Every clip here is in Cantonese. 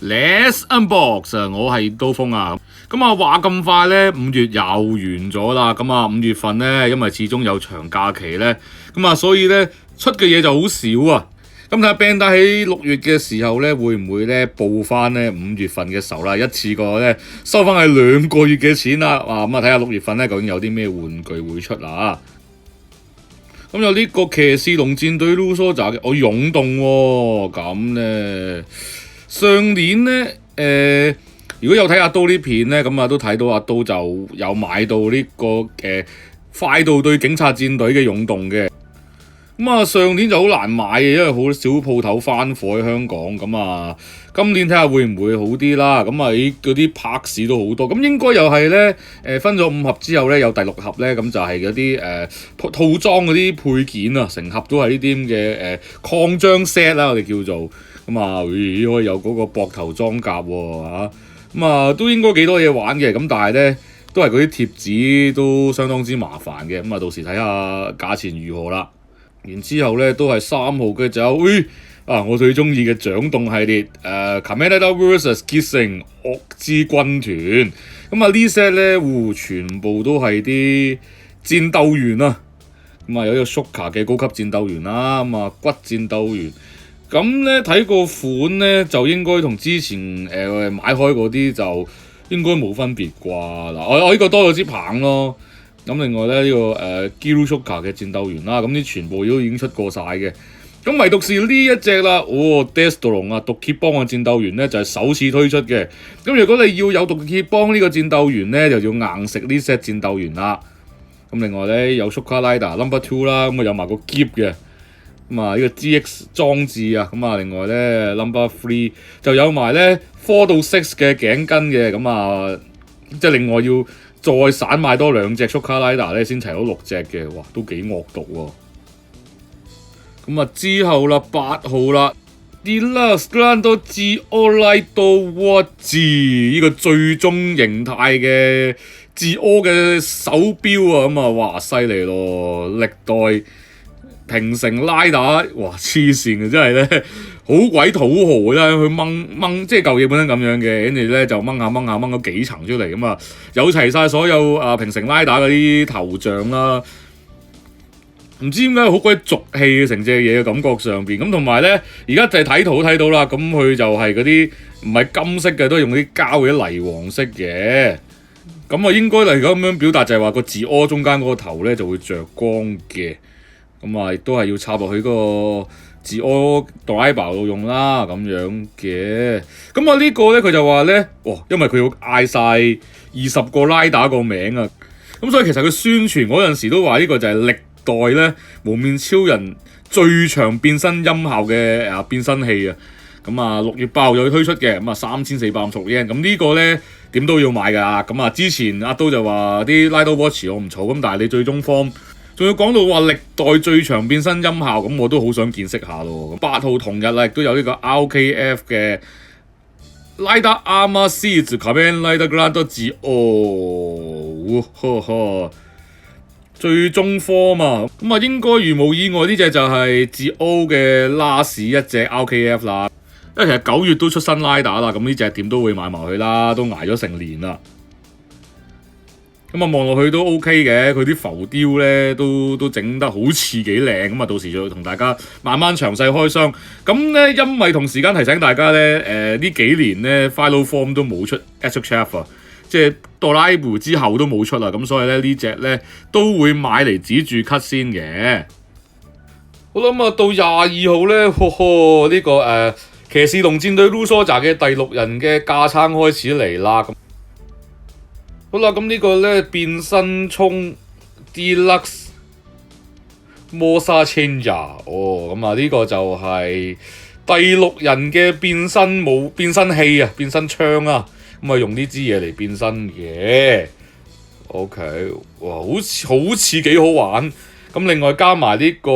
Let's unbox 啊！我係刀鋒啊！咁啊話咁快咧，5月又完咗啦。咁啊5月份咧，因為始終有長假期咧，咁啊所以咧出嘅嘢就好少啊。咁睇下 Bandai 喺6月嘅時候咧，會唔會咧報翻咧5月份嘅仇啦？一次過咧收翻係2個月嘅錢啦。咁啊睇下6月份咧究竟有啲咩玩具會出啦。咁有呢個騎士龍戰隊 Lusoja 嘅，湧動喎。咁咧上年咧如果有睇阿刀呢片咧，咁啊都睇到阿刀就有買到呢個快道對警察戰隊嘅湧動嘅。咁啊上年就好難買嘅，因為好少鋪頭翻貨喺香港。咁啊今年睇下會唔會好啲啦。咁啊嗰啲拍市都好多，咁應該又係咧分咗5盒之後咧有第6盒咧，咁就係嗰啲套裝嗰啲配件啊，成盒都係呢啲咁嘅擴張 set 啦，我哋叫做。咁啊可以有嗰個膊頭裝甲喎嚇。咁啊都應該幾多嘢玩嘅，咁但係咧都係嗰啲貼紙都相當之麻煩嘅。咁啊到時睇下價錢如何啦。然之後咧都係3號嘅就我最中意嘅掌動系列Kamen Rider vs Gissing 惡之軍團。咁啊呢 set 咧全部都係啲戰鬥員啊。咁啊有呢個 Shocker 嘅高級戰鬥員啦，咁啊骨戰鬥員。咁咧睇個款咧就應該同之前買開嗰啲就應該冇分別啩。嗱我呢個多咗支棒咯。咁另外咧呢個Giro Shocker 嘅戰鬥員啦，咁啲全部都已經出過晒嘅。咁唯獨是呢一隻啦，Destron 啊，毒蠍幫嘅戰鬥員咧就係首次推出嘅。咁如果你要有毒蠍幫呢個戰鬥員咧，就要硬食呢 set 戰鬥員啦。咁另外咧有 Shocker Rider Number 2啦，咁啊有埋個喼嘅。咁啊呢個 GX 裝置啊，咁啊另外咧 Number 3就有埋咧4到6嘅頸巾嘅。咁啊即係另外要再散買多2隻 Shocker Rider 咧先齊到6隻嘅。哇都幾惡毒喎。咁啊之後啦8號啦 Deluxe Grande Zero Light Watch 呢個最終形態嘅Zero嘅手錶啊。咁啊哇犀利咯，歷代平成拉打，哇黐線嘅真係咧，好鬼土豪啦！佢掹即係舊嘢本身咁樣嘅，跟住咧就掹下掹咗幾層出嚟。咁啊有齊晒所有平成拉打嗰啲頭像啦。唔知點解好鬼俗氣嘅成隻嘢嘅感覺上邊。咁同埋咧而家就係睇圖睇到啦，咁佢就係嗰啲唔係金色嘅，都係用啲膠嘅泥黃色嘅。咁啊應該嚟咁樣表達就係話個字柯中間嗰個頭咧就會着光嘅。咁啊亦都係要插落去嗰個字柯 driver 度用啦，咁樣嘅。咁啊呢個咧佢就話咧，因為佢要嗌晒20個拉打個名啊。咁所以其實佢宣傳嗰陣時都話呢個就係歷代咧無面超人最長變身音效嘅變身器啊。咁啊6月8號就推出嘅，咁啊3450 yen。咁呢個咧點都要買㗎。咁啊之前阿刀就話啲 Light Watch 我唔儲，咁但係你最終方仲要講到話歷代最長變身音效，咁我都好想見識下咯。8號同日啦，亦都有呢個 RKF 嘅 Rider Armor Seeds Kamen Rider Grande Zero 最終科嘛。咁啊應該如無意外呢隻就係 Zero 嘅 last 一隻 RKF 啦。因為其實9月都出新拉打啦，咁呢隻點都會買埋佢啦，都捱咗成年啦。咁啊望落去都 OK 嘅，佢啲浮雕咧都整得好似幾靚。咁啊到時就同大家慢慢詳細開箱。咁咧因為同時間提醒大家咧，呢幾年咧 Final Form 都冇出 SHF 啊，即係 Doraemon 之後都冇出啦。咁所以咧呢隻咧都會買嚟止住咳先嘅。好啦，咁啊到22號咧，呢個騎士龍戰隊 Lusoja 嘅第6人嘅架撐開始嚟啦。好啦，咁呢個咧變身衝 Deluxe Mosa Changer 咁啊呢個就係第6人嘅變身器啊，變身槍啊。咁啊用呢支嘢嚟變身嘅。OK， 哇好似幾好玩。咁另外加埋呢個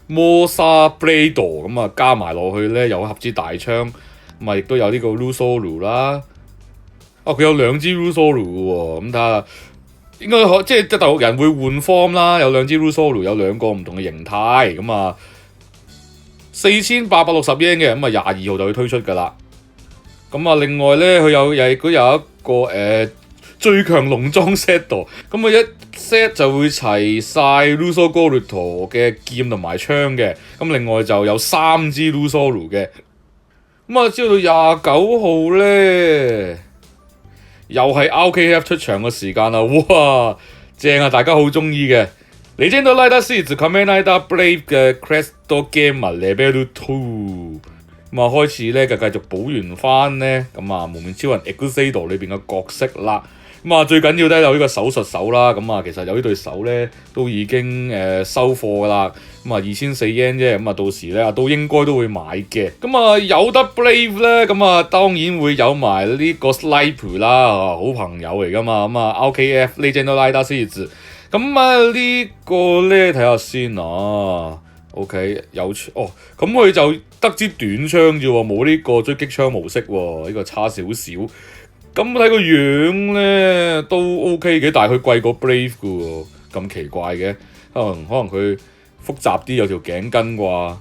Mosa Blade， 咁啊加埋落去咧有盒支大槍。咁啊亦都有呢個 Lusoru 啦。佢有2支 Lusoru 嘅喎。咁睇下應該即係第6人會換 form 啦，有2支 Lusoru，有2個唔同嘅形態。咁啊4860 yen 嘅，咁啊22號就會推出㗎啦。咁啊，另外咧佢有一個最強農莊 set 度，咁佢一 set 就會齊晒 Luso Goruto 嘅劍同埋槍嘅，咁另外就有3支 Lusoru 嘅。咁啊，知道29號咧，又係 RKF 出場嘅時間啦，哇，正啊！大家好中意嘅 Legend of Light Seeds Kamen Rider Brave 嘅 Crystal Game Level 2，咁啊開始咧就繼續補完翻咧，咁啊幪面超人 Excedo 裏邊嘅角色啦。咁啊，最緊要咧有呢個手術手啦，咁啊其實有呢對手咧都已經收貨噶啦，咁啊2400 yen 啫，咁啊到時咧都應該都會買嘅。咁啊有得 Brave 咧，咁啊當然會有埋呢個 Sniper 啦，好朋友嚟噶嘛，咁啊 RKF Legend of Light Series，咁啊呢個咧睇下先啊 ，OK 有哦，咁佢就得支短槍啫喎，冇呢個狙擊槍模式喎，呢個差少少。咁睇個樣咧都 OK 嘅，但係佢貴過 Brave 嘅喎，咁奇怪嘅，可能佢複雜啲，有條頸巾啩。哇，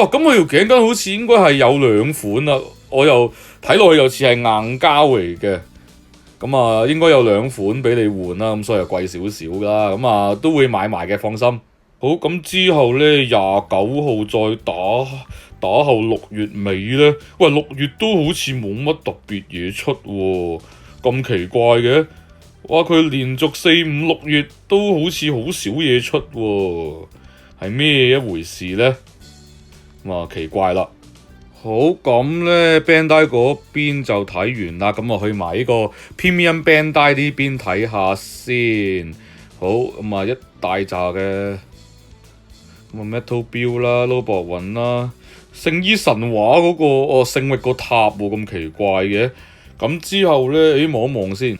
咁佢條頸巾好似應該係有2款啦，我又睇落去又似係硬膠嚟嘅，咁啊應該有2款俾你換啦，咁所以就貴少少啦，咁啊都會買埋嘅，放心。好，咁之後咧29號再打後6月尾咧，喂6月都好似冇乜特別嘢出喎，咁奇怪嘅，哇佢連續4、5、6月都好似好少嘢出喎，係咩一回事咧？哇奇怪啦！好，咁咧 Bandai 嗰邊就睇完啦，咁啊去埋呢個 Premium Bandai 呢邊睇下先。好，咁啊一大紮嘅。咁啊 Metal Build 啦 Robot 雲啦，聖衣神話嗰個聖域個塔喎，咁奇怪嘅。咁之後咧，望一望先。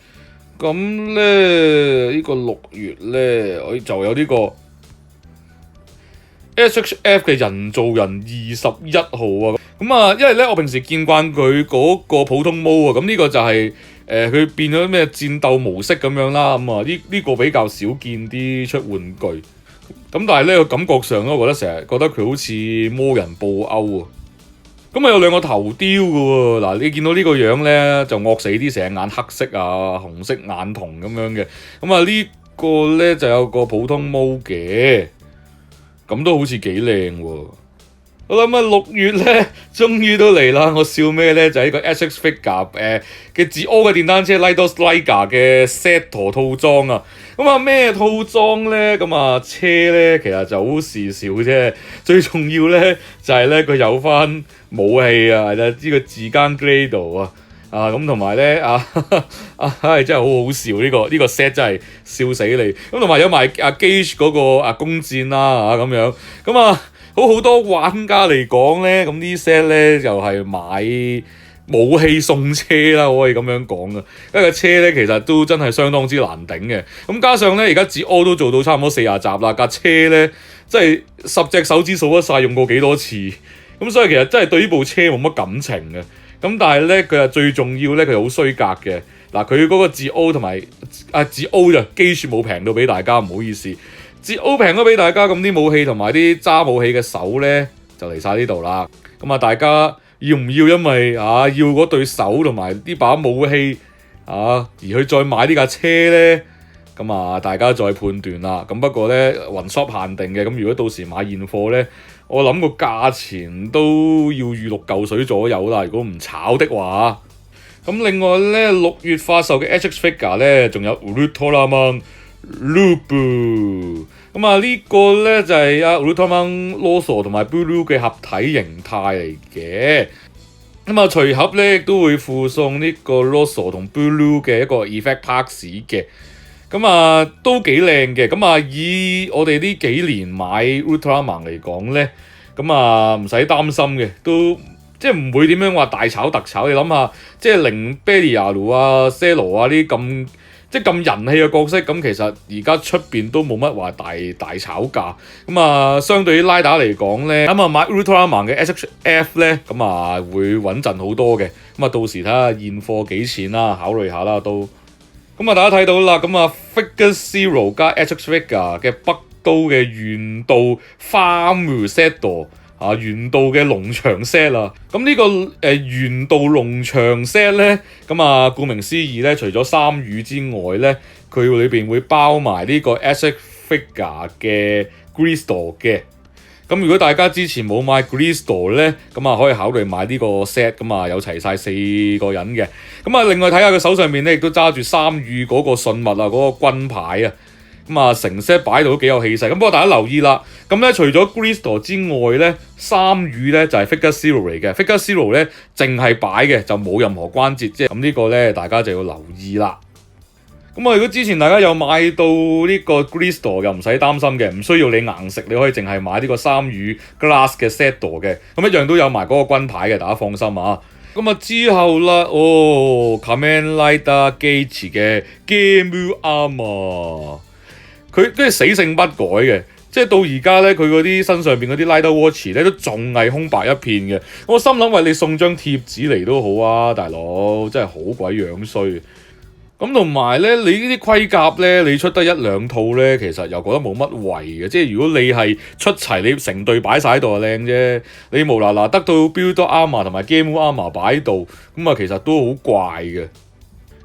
咁咧呢個6月咧，就有呢個 SHF 嘅人造人21號啊。咁啊，因為咧我平時見慣佢嗰個普通毛啊，咁呢個就係佢變咗咩戰鬥模式咁樣啦。咁啊呢個比較少見啲出玩具。咁但係咧個感覺上咧，我成日覺得佢好似魔人布歐啊！咁啊有2個頭雕嘅喎，嗱你見到呢個樣咧就惡死啲，成眼黑色啊、紅色眼瞳咁樣嘅。咁啊呢個咧就有個普通毛嘅，咁都好似幾靚喎。好啦，咁啊6月咧，終於都嚟啦！我笑咩咧？就係呢個 SX Figure 嘅捷柯嘅電單車 Lidos Liga 嘅 set 套裝啊！咁啊咩套裝咧？咁啊車咧其實就好事少啫，最重要咧就係咧佢有翻武器啊，呢個自間 Grado 啊！咁同埋咧真係好好笑呢個 set 真係笑死你！咁同埋有埋Gage 嗰個弓箭啦咁樣咁啊〜好多玩家嚟講咧，咁呢 set 咧就係買武器送車啦，我可以咁樣講啊。因為個車咧其實都真係相當之難頂嘅。咁加上咧而家捷柯都做到差唔多40集啦，架車咧真係10隻手指數得晒用過幾多次。咁所以其實真係對呢部車冇乜感情嘅。咁但係咧佢係最重要咧，佢好衰格嘅。嗱佢嗰個捷柯同埋捷柯就機數冇平到俾大家，唔好意思。捷柯平咗俾大家，咁啲武器同埋啲揸武器嘅手咧就嚟晒呢度啦。咁啊，大家要唔要因為要嗰對手同埋呢把武器而去再買呢架車咧？咁啊，大家再判斷啦。咁不過咧，雲 shop 限定嘅，咁如果到時買現貨咧，我諗個價錢都要預6嚿水左右啦。如果唔炒的話，咁另外咧6月發售嘅 HX Figure 咧，仲有 Ultraman Lubu， 咁啊呢個咧就係Ultraman Rosso 同埋 Blue 嘅合體形態嚟嘅。咁啊隨盒咧亦都會附送呢個 Rosso 同 Blue 嘅一個 Effect Parts 嘅。咁啊都幾靚嘅。咁啊以我哋呢幾年買 Ultraman 嚟講咧，咁啊唔使擔心嘅，都即係唔會點樣話大炒特炒。你諗下，即係零 Belial Celo 呢啲咁。即係咁人氣嘅角色，咁其實而家出邊都冇乜話大炒價，咁啊相對於拉打嚟講咧，咁啊買 Ultraman 嘅 SHF 咧，咁啊會穩陣好多嘅，咁啊到時睇下現貨幾錢啦，考慮下啦都。咁啊大家睇到啦，咁啊 Figure Zero 加 HX Figure 嘅北刀嘅原道 Farm Set 原道嘅農場 set 啦。咁呢個原道農場 set 咧，咁顧名思義咧，除咗3羽之外咧，佢裏邊會包埋呢個 Action Figure 嘅 Greastor 嘅。咁如果大家之前冇買 Greastor 咧，咁可以考慮買呢個 set，咁有齊晒4個人嘅。咁另外睇下佢手上面咧，亦都揸住3羽嗰個信物嗰個軍牌啊。成 set 擺到都幾有氣勢。咁不過大家留意啦，咁咧除咗 Greastor 之外咧，3羽咧就係 Figure Zero 嚟嘅。Figure Zero 咧淨係擺嘅，就冇任何關節，即係咁呢個咧大家就要留意啦。如果之前大家有買到呢個 Greastor，又唔使擔心嘅，唔需要你硬食，你可以淨係買呢個3羽 Glass 嘅 set 嘅，咁一樣都有埋嗰個軍牌嘅，大家放心啊。之後啦，Kamen Rider Gage 嘅 Game Armor， 佢都係死性不改嘅，即係到而家咧，佢嗰啲身上邊嗰啲 Rider Watch 咧都仲係空白一片嘅。我心諗，為你送張貼紙嚟都好啊，大佬真係好鬼樣衰。同埋咧，你呢啲盔甲咧，你出得1-2套咧，其實又覺得冇乜謂嘅。即係如果你係出齊，你成隊擺晒喺度就靚啫。你無啦啦得到 Build Armor 同埋 Game Armor 擺喺度，其實都好怪嘅。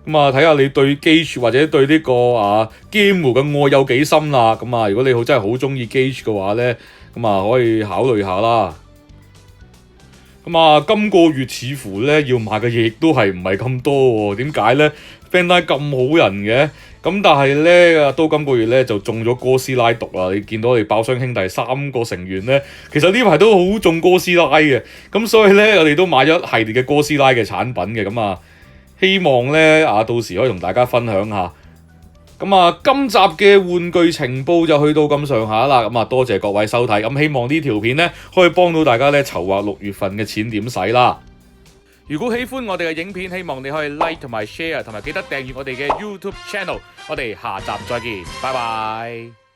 睇下你對 Gage 或者對呢個Game 嘅愛有幾深啦。如果你真係好中意 Gage 嘅話咧，可以考慮下啦。今個月似乎咧要買嘅嘢亦都係唔係咁多喎？點解咧？Bandai 咁好人嘅，但係咧都今個月咧就中咗哥斯拉毒啦！你見到我哋爆雙兄弟3個成員咧，其實呢排都好中哥斯拉嘅，咁所以咧我哋都買咗一系列嘅哥斯拉嘅產品嘅，希望咧到時可以同大家分享下。今集嘅玩具情報就去到咁上下啦，多謝各位收睇，希望呢條片咧可以幫到大家咧籌劃6月份嘅錢點使啦。如果喜歡我哋嘅影片，希望你可以 like 同埋 share， 同埋記得訂閱我哋嘅 YouTube channel。我哋下集再見，拜拜。